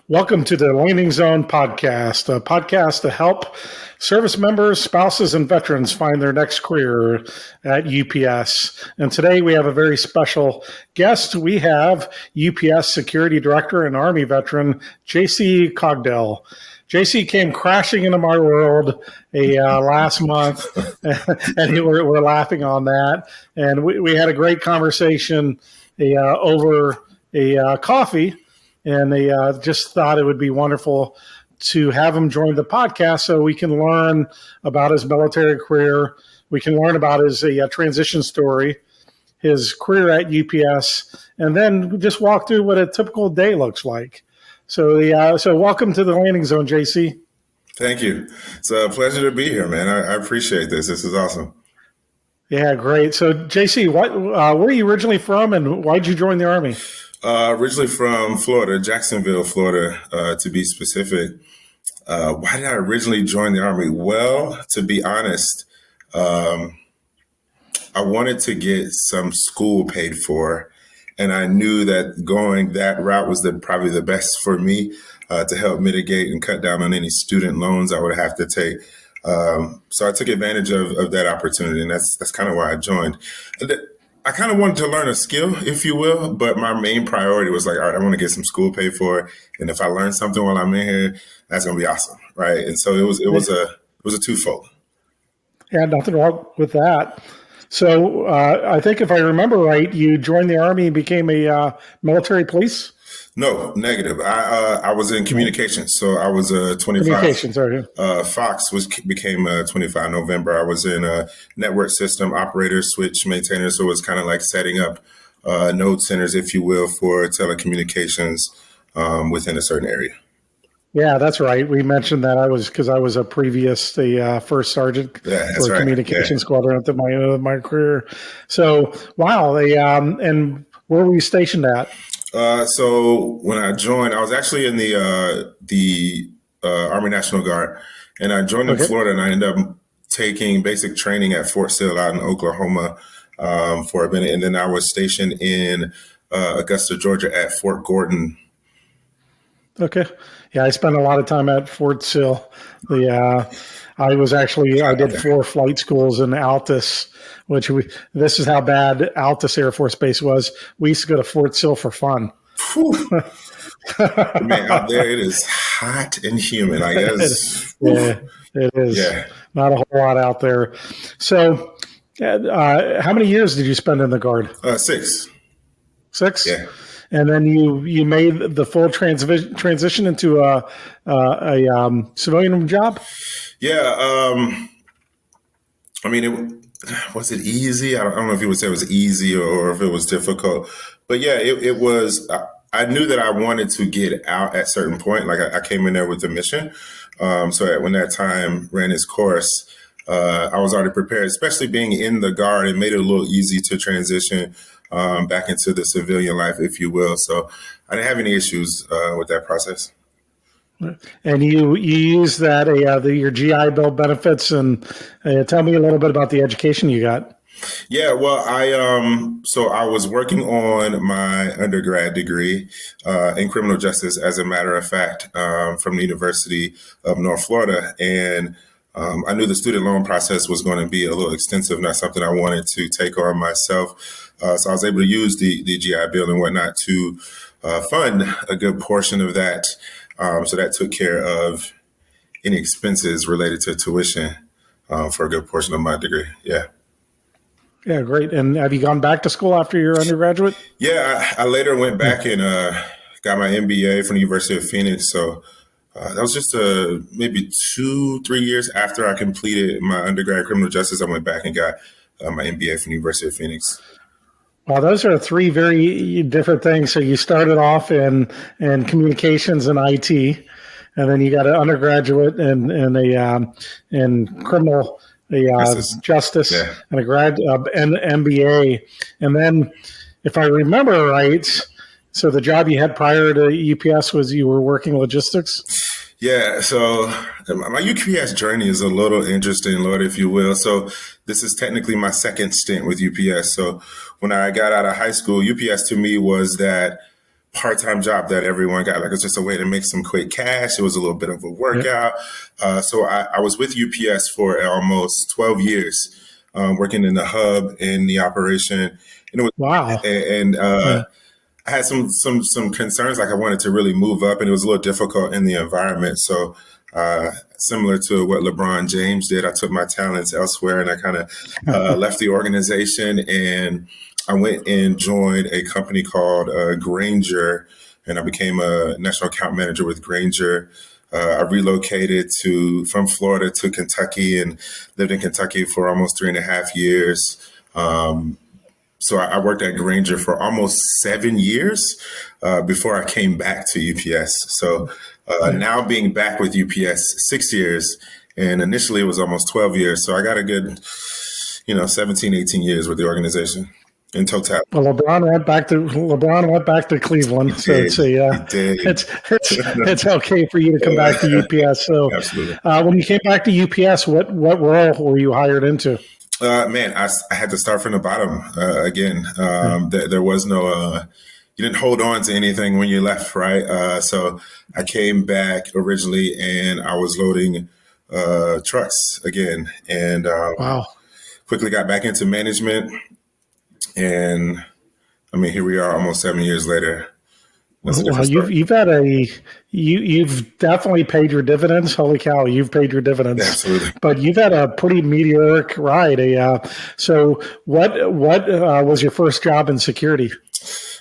Welcome to the Landing Zone podcast, a podcast to help service members, spouses, and veterans find their next career at UPS. And today we have a very special guest. We have UPS Security Director and Army veteran, JC Cogdell. JC came crashing into my world last month, and we're laughing on that. And we had a great conversation over a coffee. And they just thought it would be wonderful to have him join the podcast so we can learn about his military career. We can learn about his transition story, his career at UPS, and then just walk through what a typical day looks like. So welcome to the Landing Zone, JC. Thank you. It's a pleasure to be here, man. I appreciate this. This is awesome. Yeah, great. So, JC, where are you originally from, and why did you join the Army? Originally from Florida, Jacksonville, Florida, to be specific. Why did I originally join the Army? Well, to be honest, I wanted to get some school paid for, and I knew that going that route was probably the best for me to help mitigate and cut down on any student loans I would have to take. So I took advantage of that opportunity, and that's kind of why I joined. I kind of wanted to learn a skill, if you will, but my main priority was like, all right, I want to get some school paid for, and if I learn something while I'm in here, that's gonna be awesome, right? And so it was a twofold. Yeah, nothing wrong with that. So I think if I remember right, you joined the Army and became a military police. No, negative. I was in communications, so I was 25. Communications, sorry. Fox became 25 November. I was in a network system operator, switch maintainer, so it was kind of like setting up node centers, if you will, for telecommunications within a certain area. Yeah, that's right. We mentioned that I was a previous first sergeant for communication squadron at my career. So wow, and where were you stationed at? So when I joined, I was actually in the Army National Guard, and I joined in Florida, and I ended up taking basic training at Fort Sill out in Oklahoma for a minute, and then I was stationed in Augusta, Georgia, at Fort Gordon. Okay, yeah, I spent a lot of time at Fort Sill. I did 4 flight schools in Altus. This is how bad Altus Air Force Base was. We used to go to Fort Sill for fun. Man, out there it is hot and humid, I guess. It is. Yeah. Not a whole lot out there. So, how many years did you spend in the Guard? 6. 6? Yeah. And then you made the full transition into a civilian job? Yeah. I mean, was it easy? I don't know if you would say it was easy or if it was difficult, but yeah, it was. I knew that I wanted to get out at a certain point. Like I came in there with a mission. So when that time ran its course, I was already prepared, especially being in the Guard. It made it a little easy to transition back into the civilian life, if you will. So I didn't have any issues with that process. And you use that your GI Bill benefits, and tell me a little bit about the education you got. Yeah, well, I was working on my undergrad degree in criminal justice, as a matter of fact, from the University of North Florida, and I knew the student loan process was going to be a little extensive, not something I wanted to take on myself. So I was able to use the GI Bill and whatnot to fund a good portion of that. So that took care of any expenses related to tuition for a good portion of my degree. Yeah. Yeah, great. And have you gone back to school after your undergraduate? Yeah, I later went back and got my MBA from the University of Phoenix. So that was just maybe 2-3 years after I completed my undergrad in criminal justice. I went back and got my MBA from the University of Phoenix. Well, those are 3 very different things. So you started off in communications and IT, and then you got an undergraduate in criminal justice and an MBA. And then, if I remember right, so the job you had prior to UPS was you were working logistics? Yeah, so my UPS journey is a little interesting, Lord, if you will. So this is technically my second stint with UPS. So when I got out of high school, UPS to me was that part-time job that everyone got. Like, it's just a way to make some quick cash. It was a little bit of a workout. So I was with UPS for almost 12 years, working in the hub in the operation. And it was, Wow. and I had some concerns, like I wanted to really move up, and it was a little difficult in the environment. So similar to what LeBron James did, I took my talents elsewhere, and I kind of left the organization, and I went and joined a company called Granger, and I became a national account manager with Granger. I relocated from Florida to Kentucky and lived in Kentucky for almost 3.5 years. So I worked at Granger for almost 7 years before I came back to UPS. So now being back with UPS 6 years, and initially it was almost 12 years. So I got a good, 17, 18 years with the organization in total. Well, LeBron went back to Cleveland, so He did. it's okay for you to come back to UPS. So, Absolutely. When you came back to UPS, what role were you hired into? Man, I had to start from the bottom again. There was no, you didn't hold on to anything when you left, right? So I came back originally, and I was loading trucks again, and Wow. quickly got back into management. And I mean, here we are, almost 7 years later. Well, you've definitely paid your dividends. Holy cow, you've paid your dividends. Absolutely. But you've had a pretty meteoric ride. So what was your first job in security?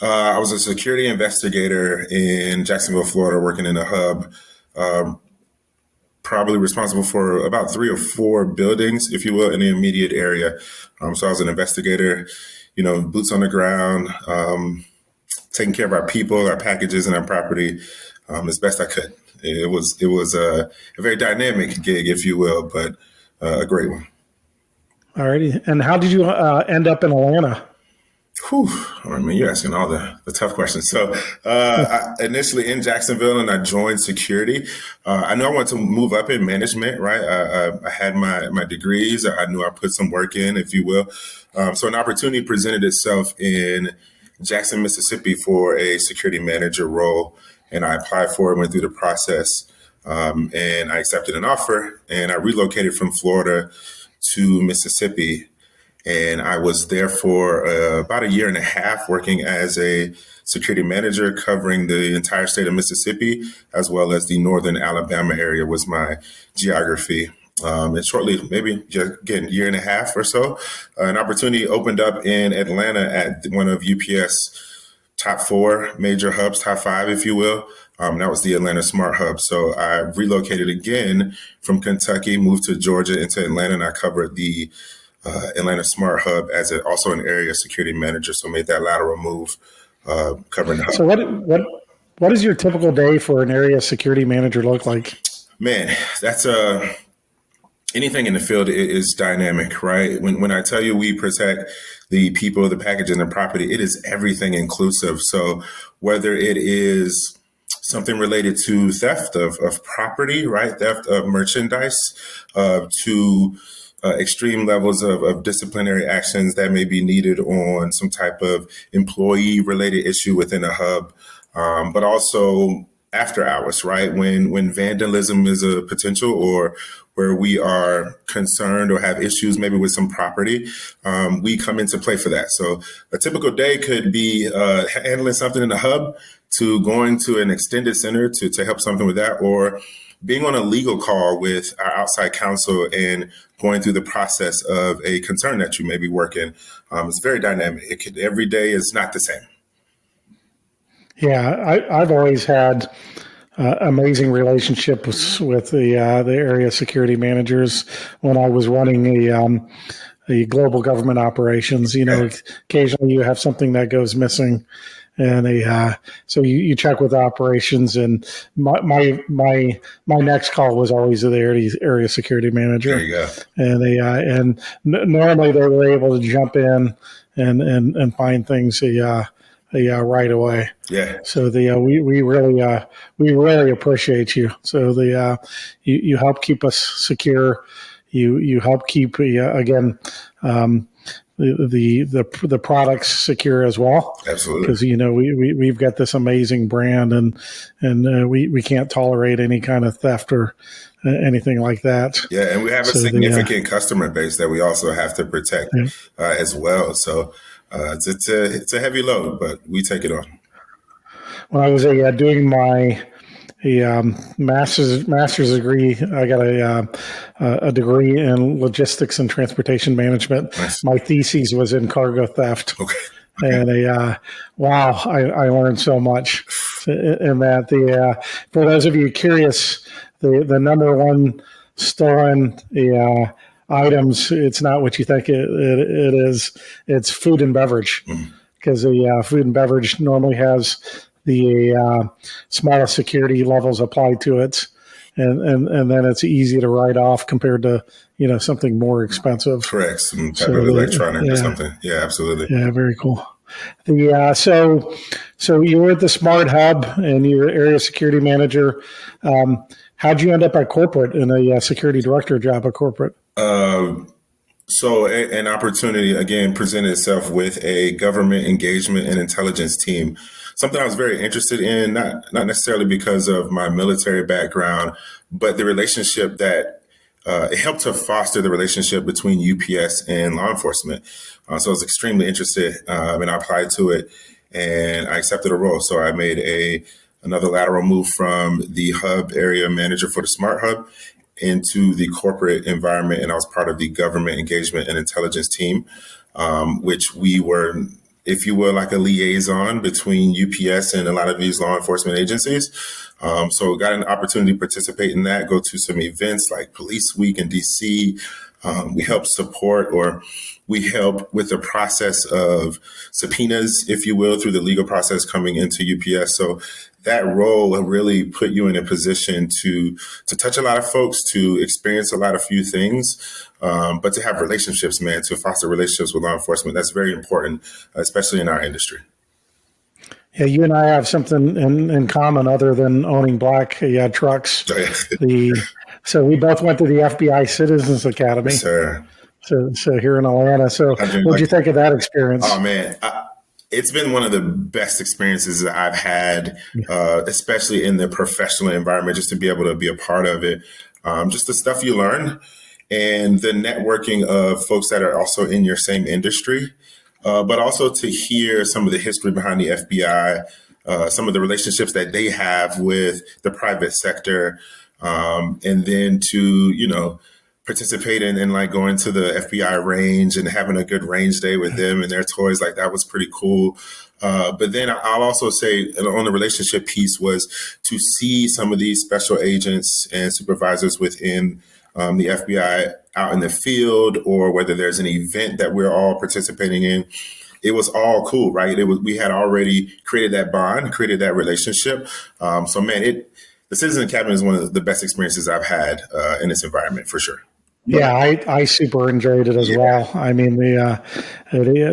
I was a security investigator in Jacksonville, Florida, working in a hub, probably responsible for about 3 or 4 buildings, if you will, in the immediate area. So I was an investigator, boots on the ground, taking care of our people, our packages, and our property as best I could. It was a very dynamic gig, if you will, but a great one. All righty. And how did you end up in Atlanta? Whew. I mean, you're asking all the tough questions. So I initially in Jacksonville, and I joined security. I knew I wanted to move up in management, right? I had my degrees. I knew I put some work in, if you will. So an opportunity presented itself in Jackson, Mississippi for a security manager role. And I applied for it, went through the process, and I accepted an offer, and I relocated from Florida to Mississippi. And I was there for about 1.5 years working as a security manager, covering the entire state of Mississippi, as well as the northern Alabama area was my geography. And shortly, maybe again, 1.5 years or so, an opportunity opened up in Atlanta at one of UPS top 4 major hubs, top 5, if you will. That was the Atlanta Smart Hub. So I relocated again from Kentucky, moved to Georgia into Atlanta, and I covered the Atlanta Smart Hub as also an area security manager. So made that lateral move, covering the hub. So what does your typical day for an area security manager look like? Man, that's anything in the field is dynamic, right? When I tell you we protect the people, the package, and the property, it is everything inclusive. So whether it is something related to theft of property, right? Theft of merchandise, to extreme levels of disciplinary actions that may be needed on some type of employee related issue within a hub, but also after hours, right? When vandalism is a potential, or where we are concerned or have issues maybe with some property, we come into play for that. So a typical day could be handling something in the hub, to going to an extended center to help something with that, or being on a legal call with our outside counsel and going through the process of a concern that you may be working. It's very dynamic. Every day is not the same. Yeah, I've always had amazing relationships with the area security managers when I was running the global government operations. Occasionally you have something that goes missing, and so you check with operations. And my next call was always to the area security manager. There you go. And normally they were able to jump in and find things right away. Yeah. So we really appreciate you. So you help keep us secure. You help keep again the products secure as well. Absolutely. Because we've got this amazing brand, and we can't tolerate any kind of theft or anything like that. Yeah, and we have a So significant customer base that we also have to protect as well. So it's a heavy load, but we take it on. when I was doing my master's degree, I got a degree in logistics and transportation management. Nice. My thesis was in cargo theft. Okay. And wow, I learned so much in that. For those of you curious, the number one stolen items, it's not what you think it is. It's food and beverage, because the food and beverage normally has the smallest security levels applied to it. And then it's easy to write off compared to something more expensive. Correct. Some type of electronic or something. Yeah, absolutely. Yeah, very cool. So you were at the Smart Hub and you're area security manager. How'd you end up at corporate in a security director job at corporate? So an opportunity again presented itself with a government engagement and intelligence team. Something I was very interested in, not necessarily because of my military background, but the relationship that it helped to foster the relationship between UPS and law enforcement. So I was extremely interested, and I applied to it, and I accepted a role. So I made another lateral move from the hub area manager for the Smart Hub into the corporate environment, and I was part of the government engagement and intelligence team, which we were, if you will, like a liaison between UPS and a lot of these law enforcement agencies. So got an opportunity to participate in that, go to some events like Police Week in DC. We help support, or we help with the process of subpoenas, if you will, through the legal process coming into UPS. So that role really put you in a position to touch a lot of folks, to experience a lot of few things, but to have relationships, man, to foster relationships with law enforcement. That's very important, especially in our industry. Yeah, you and I have something in common other than owning black trucks. So we both went to the FBI Citizens Academy. Yes, sir. So here in Atlanta. So what did you think of that experience? Oh, man. It's been one of the best experiences that I've had, especially in the professional environment, just to be able to be a part of it. Just the stuff you learn and the networking of folks that are also in your same industry, but also to hear some of the history behind the FBI, some of the relationships that they have with the private sector, and then to, participate in like going to the FBI range and having a good range day with them and their toys. Like that was pretty cool. But then I'll also say on the relationship piece was to see some of these special agents and supervisors within the FBI out in the field, or whether there's an event that we're all participating in. It was all cool, right? We had already created that bond, created that relationship. So man, the Citizen Academy is one of the best experiences I've had in this environment, for sure. Yeah, I super enjoyed it as well. I mean,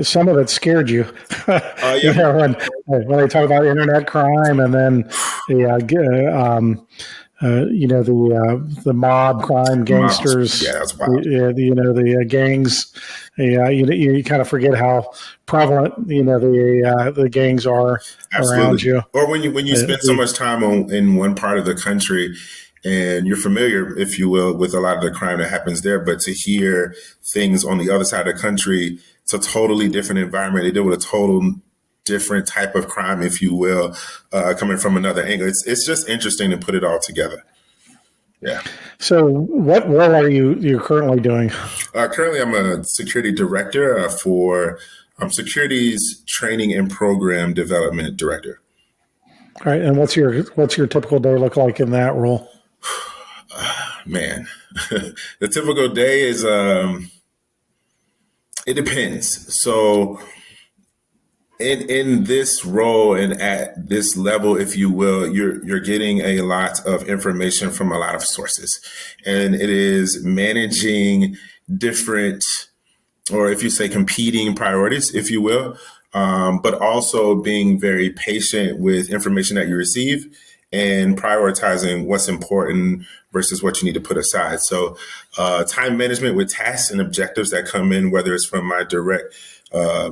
some of it scared you. When they talk about internet crime, and then the mob crime, gangsters. Yeah, that's wild. The gangs. You kind of forget how prevalent the gangs are around you. Or when you spend so much time in one part of the country, and you're familiar, if you will, with a lot of the crime that happens there, but to hear things on the other side of the country, it's a totally different environment. They deal with a total different type of crime, if you will, coming from another angle. It's just interesting to put it all together. Yeah. So what role are you currently doing? Currently, I'm a security director for securities training and program development director. All right. And what's your typical day look like in that role? Man, the typical day is, it depends. So in this role and at this level, if you will, you're getting a lot of information from a lot of sources, and it is managing different, or if you say competing priorities, if you will, but also being very patient with information that you receive and prioritizing what's important versus what you need to put aside. So time management with tasks and objectives that come in, whether it's from my direct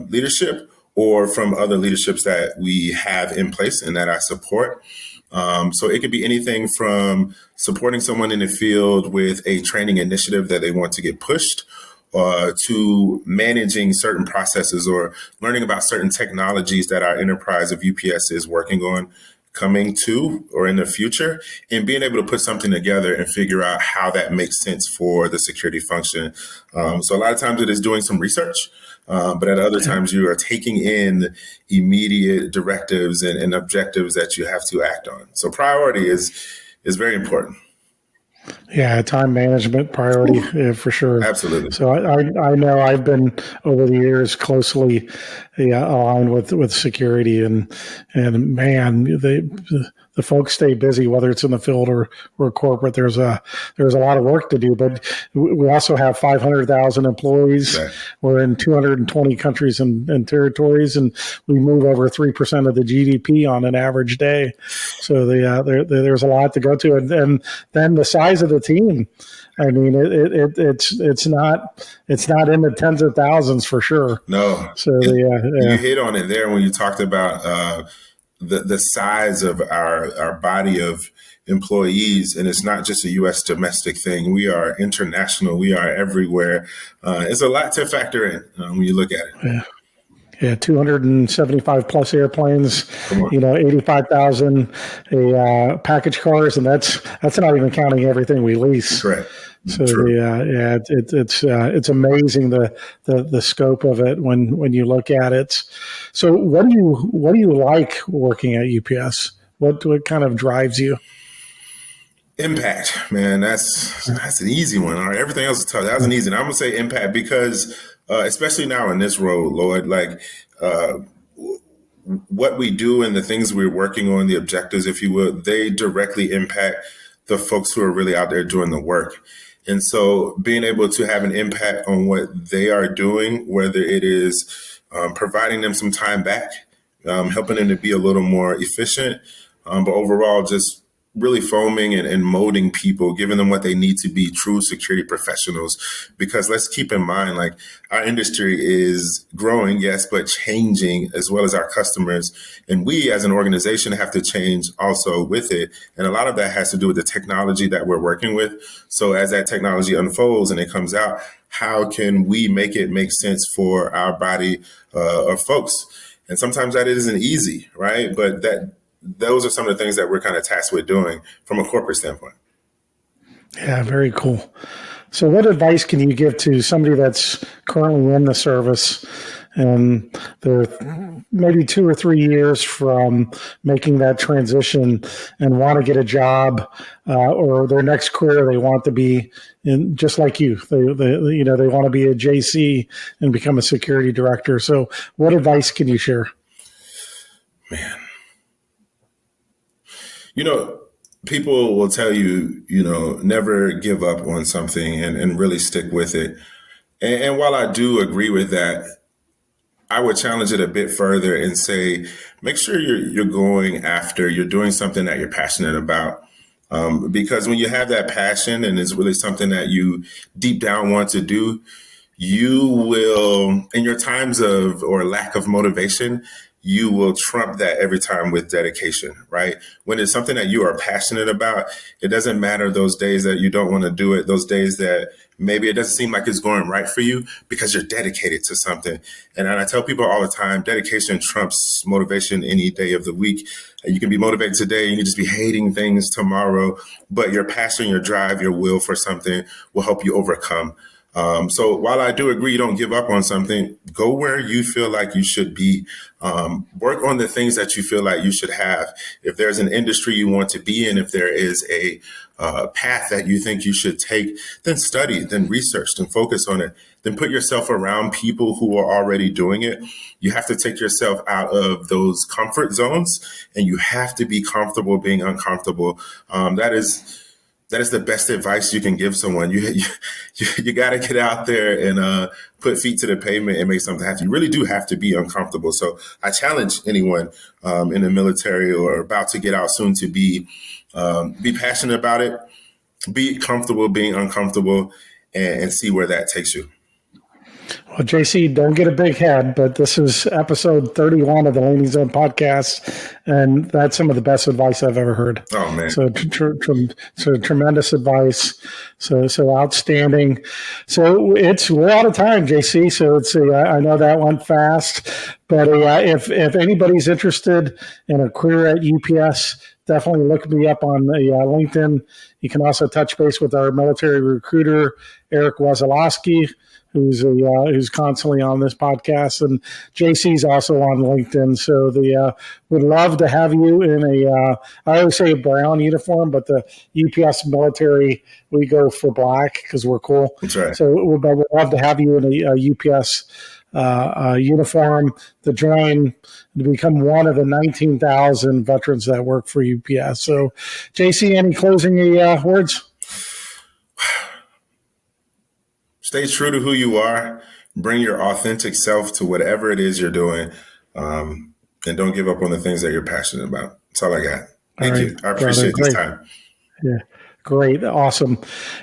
leadership or from other leaderships that we have in place and that I support. So it could be anything from supporting someone in the field with a training initiative that they want to get pushed, to managing certain processes or learning about certain technologies that our enterprise of UPS is working on, coming to or in the future, and being able to put something together and figure out how that makes sense for the security function. So a lot of times it is doing some research, but at other times you are taking in immediate directives and objectives that you have to act on. So priority is very important. Yeah, time management priority for sure. Absolutely. So I know I've been over the years closely aligned with security, and man, the folks stay busy, whether it's in the field or corporate. There's a lot of work to do, but we also have 500,000 employees. Right. We're in 220 countries and territories, and we move over 3% of the GDP on an average day. So there's a lot to go to, and then the size of the team. I mean, it's not in the tens of thousands for sure. No. So you hit on it there when you talked about the size of our body of employees, and it's not just a U.S. domestic thing. We are international. We are everywhere. It's a lot to factor in when you look at it. Yeah. Yeah, 275 plus airplanes, 85,000 package cars, and that's not even counting everything we lease. Correct. So it's amazing the scope of it when you look at it. So what do you like working at UPS? What kind of drives you? Impact, man. That's an easy one. All right, everything else is tough. That was an easy one. I'm gonna say impact because, especially now in this role, Lloyd, like what we do and the things we're working on, the objectives, if you will, they directly impact the folks who are really out there doing the work. And so being able to have an impact on what they are doing, whether it is providing them some time back, helping them to be a little more efficient, but overall just really foaming and molding people, giving them what they need to be true security professionals. Because let's keep in mind, like our industry is growing, yes, but changing as well as our customers. And we as an organization have to change also with it. And a lot of that has to do with the technology that we're working with. So as that technology unfolds and it comes out, how can we make it make sense for our body of folks? And sometimes that isn't easy, right? But those are some of the things that we're kind of tasked with doing from a corporate standpoint. Yeah, very cool. So what advice can you give to somebody that's currently in the service and they're maybe 2 or 3 years from making that transition and want to get a job or their next career they want to be in, just like you? They want to be a JC and become a security director. So what advice can you share? Man. People will tell you, never give up on something and really stick with it. And while I do agree with that, I would challenge it a bit further and say, make sure you're doing something that you're passionate about. Because when you have that passion and it's really something that you deep down want to do, you will, in your times of or lack of motivation, you will trump that every time with dedication, right? When it's something that you are passionate about, it doesn't matter those days that you don't want to do it, those days that maybe it doesn't seem like it's going right for you because you're dedicated to something. And I tell people all the time, dedication trumps motivation any day of the week. You can be motivated today and you can just be hating things tomorrow, but your passion, your drive, your will for something will help you overcome. So while I do agree you don't give up on something, go where you feel like you should be. Work on the things that you feel like you should have. If there's an industry you want to be in, if there is a path that you think you should take, then study, then research, then focus on it. Then put yourself around people who are already doing it. You have to take yourself out of those comfort zones and you have to be comfortable being uncomfortable. That is that is the best advice you can give someone. You got to get out there and put feet to the pavement and make something happen. You really do have to be uncomfortable. So I challenge anyone in the military or about to get out soon to be passionate about it, be comfortable being uncomfortable, and see where that takes you. Well, JC, don't get a big head, but this is episode 31 of the Landing Zone podcast, and that's some of the best advice I've ever heard. Oh, man. So tremendous advice. So outstanding. So we're out of time, JC. So I know that went fast, but if anybody's interested in a career at UPS, definitely look me up on the LinkedIn. You can also touch base with our military recruiter, Eric Wazalowski, who's constantly on this podcast, and JC's also on LinkedIn. So would love to have you in I always say a brown uniform, but the UPS military, we go for black because we're cool. That's right. So we'd love to have you in a UPS uniform to join, to become one of the 19,000 veterans that work for UPS. So JC, any closing words? Stay true to who you are. Bring your authentic self to whatever it is you're doing. And don't give up on the things that you're passionate about. That's all I got. Thank you. I appreciate this time. Yeah, great. Awesome.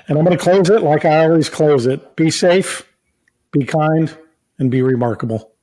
And I'm going to close it like I always close it. Be safe, be kind, and be remarkable.